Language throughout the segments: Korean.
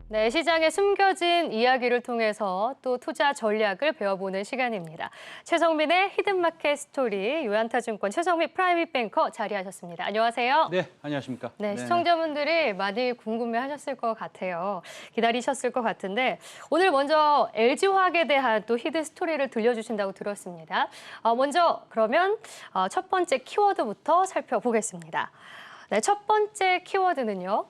네, 시장에 숨겨진 이야기를 통해서 또 투자 전략을 배워보는 시간입니다. 최성민의 히든마켓 스토리, 요한타증권 최성민 프라이빗 뱅커 자리하셨습니다. 안녕하세요. 네, 안녕하십니까. 네, 시청자분들이 많이 궁금해하셨을 것 같아요. 기다리셨을 것 같은데 오늘 먼저 LG화학에 대한 또 히든 스토리를 들려주신다고 들었습니다. 먼저 그러면 첫 번째 키워드부터 살펴보겠습니다. 네, 첫 번째 키워드는요.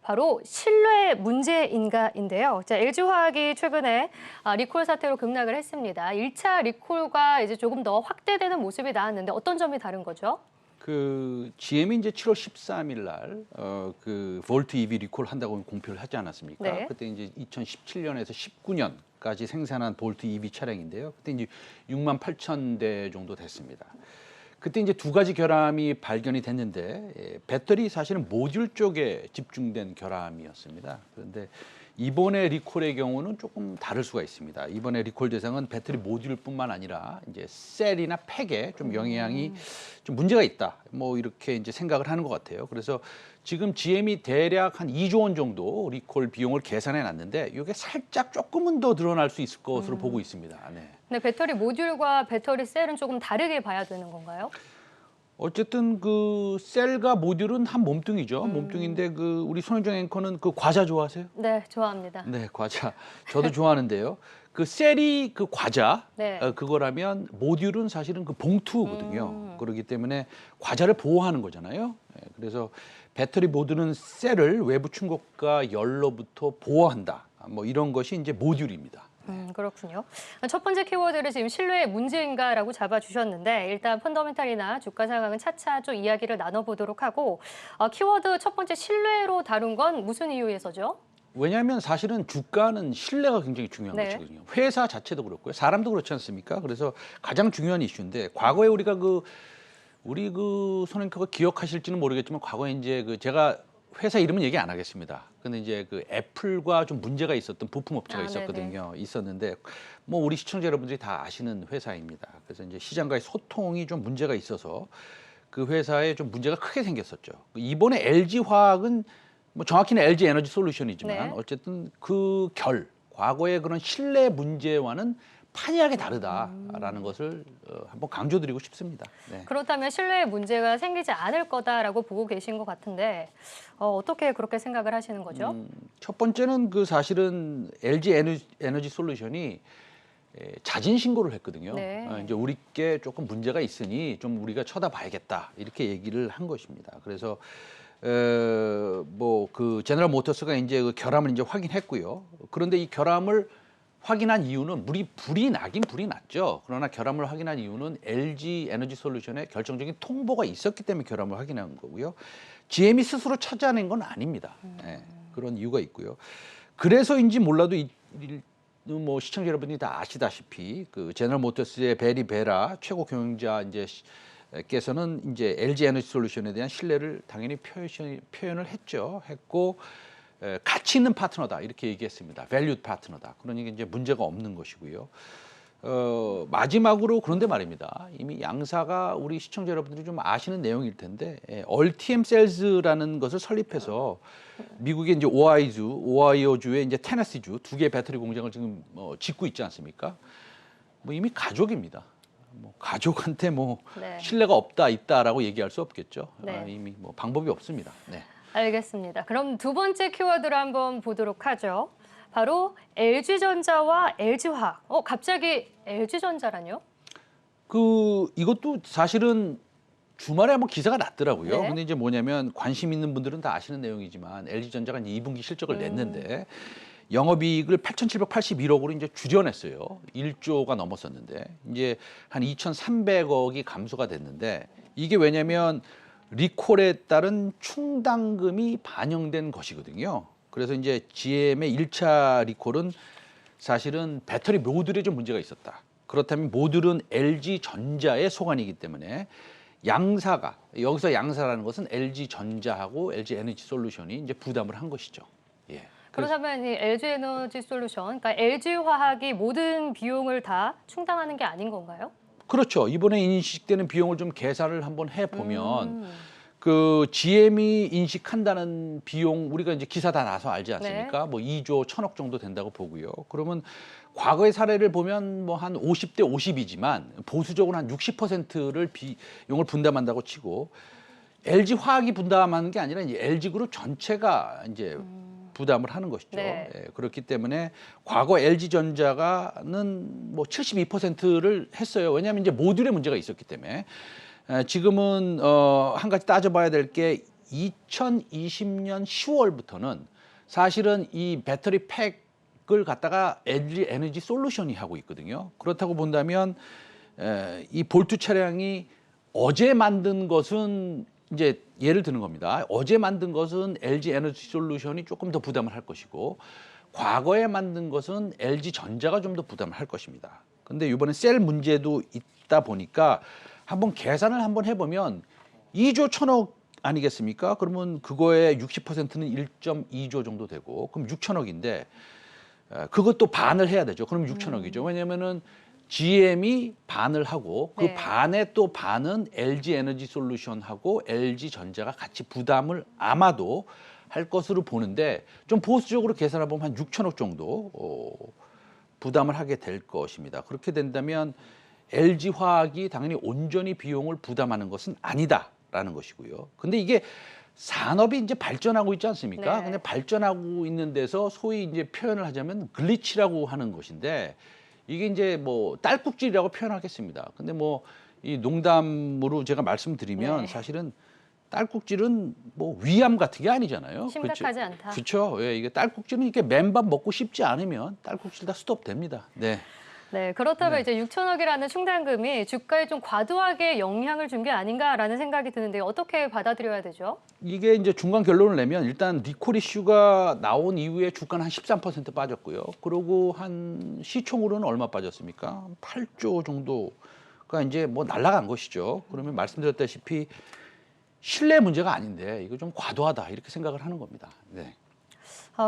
바로 신뢰 문제인가인데요. 자, LG화학이 최근에 리콜 사태로 급락을 했습니다. 1차 리콜과 이제 조금 더 확대되는 모습이 나왔는데 어떤 점이 다른 거죠? GM이 이제 7월 13일 날 볼트 EV 리콜 한다고 공표를 하지 않았습니까? 네. 그때 이제 2017년에서 19년까지 생산한 볼트 EV 차량인데요. 그때 이제 6만 8천 대 정도 됐습니다. 그때 이제 두 가지 결함이 발견이 됐는데 배터리 사실은 모듈 쪽에 집중된 결함이었습니다. 그런데 이번에 리콜의 경우는 조금 다를 수가 있습니다. 이번에 리콜 대상은 배터리 모듈뿐만 아니라 이제 셀이나 팩에 좀 영향이 좀 문제가 있다. 뭐 이렇게 이제 생각을 하는 것 같아요. 그래서 지금 GM이 대략 한 2조 원 정도 리콜 비용을 계산해 놨는데 이게 살짝 조금은 더 늘어날 수 있을 것으로 보고 있습니다. 네. 네, 배터리 모듈과 배터리 셀은 조금 다르게 봐야 되는 건가요? 어쨌든 그 셀과 모듈은 한 몸뚱이죠. 몸뚱인데 우리 손현정 앵커는 그 과자 좋아하세요? 네, 좋아합니다. 네, 과자. 저도 좋아하는데요. 그 셀이 그 과자, 네. 그거라면 모듈은 사실은 그 봉투거든요. 그렇기 때문에 과자를 보호하는 거잖아요. 그래서 배터리 모듈은 셀을 외부 충격과 열로부터 보호한다. 뭐 이런 것이 이제 모듈입니다. 그렇군요. 첫 번째 키워드를 지금 신뢰의 문제인가라고 잡아주셨는데 일단 펀더멘탈이나 주가 상황은 차차 좀 이야기를 나눠보도록 하고 키워드 첫 번째 신뢰로 다룬 건 무슨 이유에서죠? 왜냐하면 사실은 주가는 신뢰가 굉장히 중요한 네. 것이거든요. 회사 자체도 그렇고요. 사람도 그렇지 않습니까? 그래서 가장 중요한 이슈인데 과거에 우리가 우리 손앵커가 기억하실지는 모르겠지만 과거에 이제 제가 회사 이름은 얘기 안 하겠습니다. 근데 이제 애플과 좀 문제가 있었던 부품 업체가 있었거든요. 있었는데 뭐 우리 시청자 여러분들이 다 아시는 회사입니다. 그래서 이제 시장과의 소통이 좀 문제가 있어서 그 회사에 좀 문제가 크게 생겼었죠. 이번에 LG화학은 뭐 정확히는 LG 에너지 솔루션이지만 네. 어쨌든 과거의 그런 신뢰 문제와는 판이하게 다르다라는 것을 한번 강조드리고 싶습니다. 네. 그렇다면 신뢰의 문제가 생기지 않을 거다라고 보고 계신 것 같은데 어떻게 그렇게 생각을 하시는 거죠? 첫 번째는 사실은 LG 에너지 솔루션이 자진 신고를 했거든요. 네. 이제 우리께 조금 문제가 있으니 좀 우리가 쳐다봐야겠다 이렇게 얘기를 한 것입니다. 그래서 제너럴 모터스가 이제 결함을 이제 확인했고요. 그런데 이 결함을 확인한 이유는 불이 나긴 났죠. 그러나 결함을 확인한 이유는 LG 에너지 솔루션의 결정적인 통보가 있었기 때문에 결함을 확인한 거고요. GM이 스스로 찾아낸 건 아닙니다. 네, 그런 이유가 있고요. 그래서인지 몰라도 뭐 시청자 여러분이 다 아시다시피 제너럴 모터스의 베리 베라 최고 경영자 께서는 이제 LG 에너지 솔루션에 대한 신뢰를 당연히 표현을 했고 가치 있는 파트너다 이렇게 얘기했습니다. valued 파트너다. 그러니까 이제 문제가 없는 것이고요. 마지막으로 그런데 말입니다. 이미 양사가 우리 시청자 여러분들이 좀 아시는 내용일 텐데 얼티엠 셀즈라는 것을 설립해서 미국의 이제 오하이오주의 이제 테네시주 두 개의 배터리 공장을 지금 짓고 있지 않습니까? 뭐 이미 가족입니다. 가족한테 네. 신뢰가 있다라고 얘기할 수 없겠죠. 네. 이미 방법이 없습니다. 네. 알겠습니다. 그럼 두 번째 키워드로 한번 보도록 하죠. 바로 LG전자와 LG화학. 갑자기 LG전자라뇨? 이것도 사실은 주말에 한번 기사가 났더라고요. 네. 근데 이제 뭐냐면 관심 있는 분들은 다 아시는 내용이지만 LG전자가 2분기 실적을 냈는데 영업이익을 8,781억으로 이제 줄여냈어요. 1조가 넘었었는데 이제 한 2,300억이 감소가 됐는데 이게 왜냐면 리콜에 따른 충당금이 반영된 것이거든요. 그래서 이제 GM의 1차 리콜은 사실은 배터리 모듈에 좀 문제가 있었다. 그렇다면 모듈은 LG전자의 소관이기 때문에 여기서 양사라는 것은 LG전자하고 LG 에너지 솔루션이 이제 부담을 한 것이죠. 예. 그렇다면 이 LG 에너지 솔루션, 그러니까 LG화학이 모든 비용을 다 충당하는 게 아닌 건가요? 그렇죠. 이번에 인식되는 비용을 좀 계산을 한번 해보면 그 GM이 인식한다는 비용 우리가 이제 기사 다 나서 알지 않습니까? 뭐 2조 1,000억 정도 된다고 보고요. 그러면 과거의 사례를 보면 뭐 한 50대 50이지만 보수적으로 한 60%를 비용을 분담한다고 치고 LG 화학이 분담하는 게 아니라 이제 LG 그룹 전체가 이제 부담을 하는 것이죠. 네. 예, 그렇기 때문에 과거 LG전자가는 뭐 72%를 했어요. 왜냐하면 이제 모듈에 문제가 있었기 때문에. 지금은 한 가지 따져봐야 될 게 2020년 10월부터는 사실은 이 배터리 팩을 갖다가 LG 에너지 솔루션이 하고 있거든요. 그렇다고 본다면 이 볼트 차량이 어제 만든 것은 이제 예를 드는 겁니다. 어제 만든 것은 LG 에너지 솔루션이 조금 더 부담을 할 것이고 과거에 만든 것은 LG 전자가 좀 더 부담을 할 것입니다. 근데 이번에 셀 문제도 있다 보니까 한번 계산을 한번 해보면 2조 1,000억 아니겠습니까? 그러면 그거의 60%는 1.2조 정도 되고 그럼 6,000억인데 그것도 반을 해야 되죠. 그럼 6,000억이죠. 왜냐면은 GM이 반을 하고 그 네. 반의 또 반은 LG 에너지 솔루션하고 LG 전자가 같이 부담을 아마도 할 것으로 보는데 좀 보수적으로 계산해 보면 한 6,000억 정도 부담을 하게 될 것입니다. 그렇게 된다면 LG 화학이 당연히 온전히 비용을 부담하는 것은 아니다라는 것이고요. 근데 이게 산업이 이제 발전하고 있지 않습니까? 네. 근데 발전하고 있는 데서 소위 이제 표현을 하자면 글리치라고 하는 것인데 이게 이제 뭐 딸꾹질이라고 표현하겠습니다. 근데 뭐 이 농담으로 제가 말씀드리면 네. 사실은 딸꾹질은 뭐 위암 같은 게 아니잖아요. 심각하지 않다. 그렇죠. 예, 이게 딸꾹질은 이렇게 맨밥 먹고 싶지 않으면 딸꾹질 다 스톱됩니다. 네. 네, 그렇다면 네. 이제 6천억이라는 충당금이 주가에 좀 과도하게 영향을 준 게 아닌가라는 생각이 드는데 어떻게 받아들여야 되죠? 이게 이제 중간 결론을 내면 일단 리콜 이슈가 나온 이후에 주가는 한 13% 빠졌고요. 그리고 한 시총으로는 얼마 빠졌습니까? 8조 정도가 이제 뭐 날아간 것이죠. 그러면 말씀드렸다시피 신뢰 문제가 아닌데 이거 좀 과도하다 이렇게 생각을 하는 겁니다. 네.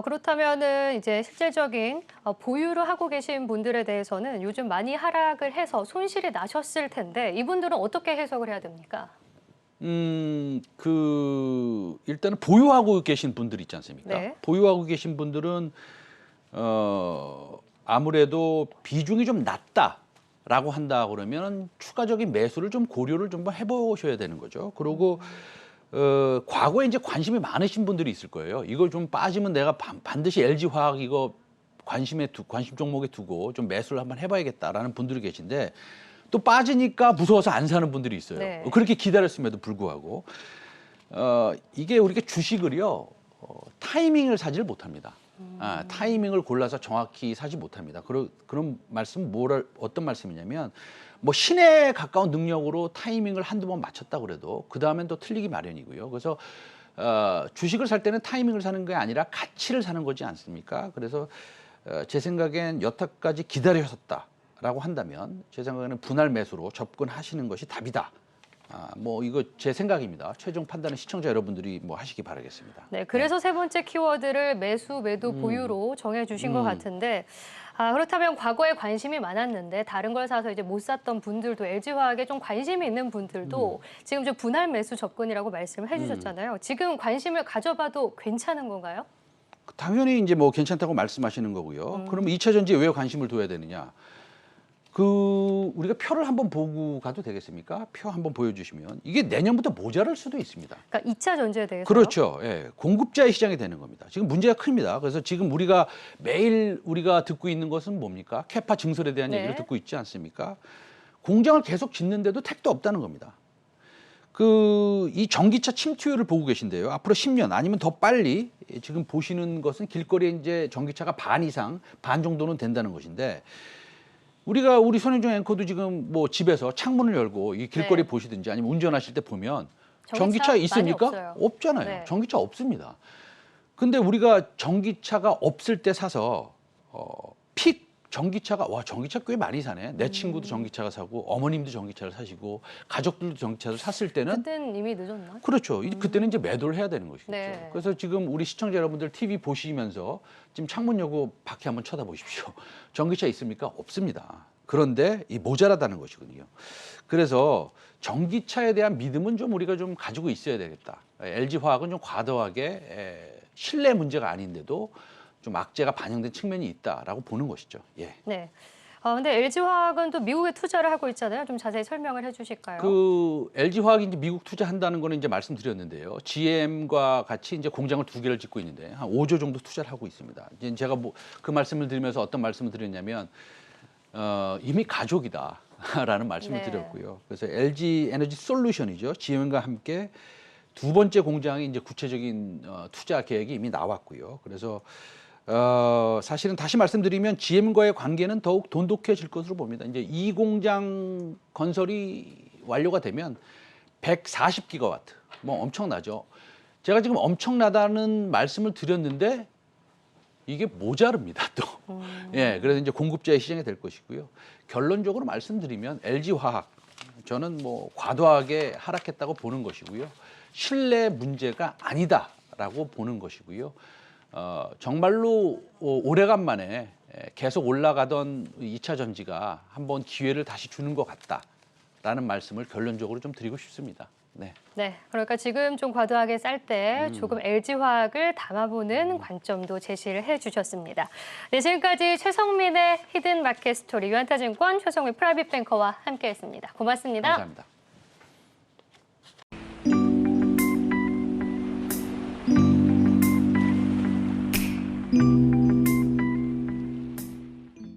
그렇다면은 이제 실질적인 보유를 하고 계신 분들에 대해서는 요즘 많이 하락을 해서 손실이 나셨을 텐데 이분들은 어떻게 해석을 해야 됩니까? 일단은 보유하고 계신 분들 있지 않습니까? 네. 보유하고 계신 분들은 아무래도 비중이 좀 낮다라고 한다 그러면 추가적인 매수를 좀 고려를 좀 해보셔야 되는 거죠. 그리고 과거에 이제 관심이 많으신 분들이 있을 거예요. 이걸 좀 빠지면 내가 반드시 LG 화학 이거 관심 종목에 두고 좀 매수를 한번 해봐야겠다라는 분들이 계신데 또 빠지니까 무서워서 안 사는 분들이 있어요. 네. 그렇게 기다렸음에도 불구하고 이게 우리가 주식을요 타이밍을 사지를 못합니다. 타이밍을 골라서 정확히 사지 못합니다. 그런 말씀 어떤 말씀이냐면 뭐 신에 가까운 능력으로 타이밍을 한두 번 맞췄다 그래도 그 다음엔 또 틀리기 마련이고요. 그래서 주식을 살 때는 타이밍을 사는 게 아니라 가치를 사는 거지 않습니까? 그래서 제 생각엔 여타까지 기다리셨다라고 한다면 제 생각에는 분할 매수로 접근하시는 것이 답이다. 뭐 이거 제 생각입니다. 최종 판단은 시청자 여러분들이 뭐 하시기 바라겠습니다. 네, 그래서 세 번째 키워드를 매수, 매도, 보유로 정해주신 것 같은데 그렇다면 과거에 관심이 많았는데 다른 걸 사서 이제 못 샀던 분들도 LG화학에 좀 관심이 있는 분들도 지금 좀 분할 매수 접근이라고 말씀을 해주셨잖아요. 지금 관심을 가져봐도 괜찮은 건가요? 당연히 이제 뭐 괜찮다고 말씀하시는 거고요. 그러면 2차 전지에 왜 관심을 둬야 되느냐? 우리가 표를 한번 보고 가도 되겠습니까? 표 한번 보여주시면 이게 내년부터 모자랄 수도 있습니다. 그러니까 2차 전지에 대해서 그렇죠. 예, 공급자의 시장이 되는 겁니다. 지금 문제가 큽니다. 그래서 지금 우리가 매일 우리가 듣고 있는 것은 뭡니까? 캐파 증설에 대한 네. 얘기를 듣고 있지 않습니까? 공장을 계속 짓는데도 택도 없다는 겁니다. 이 전기차 침투율을 보고 계신데요. 앞으로 10년 아니면 더 빨리 지금 보시는 것은 길거리에 이제 전기차가 반 정도는 된다는 것인데 우리 손현정 앵커도 지금 뭐 집에서 창문을 열고 이 길거리 네. 보시든지 아니면 운전하실 때 보면 전기차 전기차 있습니까? 많이 없어요. 없잖아요. 네. 전기차 없습니다. 근데 우리가 전기차가 없을 때 사서 전기차 꽤 많이 사네. 내 친구도 전기차가 사고 어머님도 전기차를 사시고 가족들도 전기차를 샀을 때는 그때는 이미 늦었나? 그렇죠. 그때는 이제 매도를 해야 되는 것이죠. 네. 그래서 지금 우리 시청자 여러분들 TV 보시면서 지금 창문 열고 밖에 한번 쳐다보십시오. 전기차 있습니까? 없습니다. 그런데 이 모자라다는 것이거든요. 그래서 전기차에 대한 믿음은 좀 우리가 좀 가지고 있어야 되겠다. LG화학은 좀 과도하게 신뢰 문제가 아닌데도 좀 악재가 반영된 측면이 있다라고 보는 것이죠. 예. 네. 근데 LG화학은 또 미국에 투자를 하고 있잖아요. 좀 자세히 설명을 해주실까요? 그 LG화학이 이제 미국 투자한다는 거는 이제 말씀드렸는데요. GM과 같이 이제 공장을 2개를 짓고 있는데 한 5조 정도 투자를 하고 있습니다. 이제 제가 뭐 그 말씀을 드리면서 어떤 말씀을 드렸냐면 이미 가족이다라는 말씀을 네. 드렸고요. 그래서 LG 에너지 솔루션이죠. GM과 함께 두 번째 공장이 이제 구체적인 투자 계획이 이미 나왔고요. 그래서 사실은 다시 말씀드리면 GM과의 관계는 더욱 돈독해질 것으로 봅니다. 이제 이 공장 건설이 완료가 되면 140기가와트, 뭐 엄청나죠. 제가 지금 엄청나다는 말씀을 드렸는데 이게 모자릅니다, 또. 예, 그래서 이제 공급자의 시장이 될 것이고요. 결론적으로 말씀드리면 LG화학, 저는 뭐 과도하게 하락했다고 보는 것이고요. 신뢰 문제가 아니다라고 보는 것이고요. 정말로 오래간만에 계속 올라가던 2차 전지가 한번 기회를 다시 주는 것 같다라는 말씀을 결론적으로 좀 드리고 싶습니다. 네. 네, 그러니까 지금 좀 과도하게 쌀 때 조금 LG화학을 담아보는 관점도 제시를 해주셨습니다. 네, 지금까지 최성민의 히든 마켓 스토리 유한타증권 최성민 프라이빗 뱅커와 함께했습니다. 고맙습니다. 감사합니다.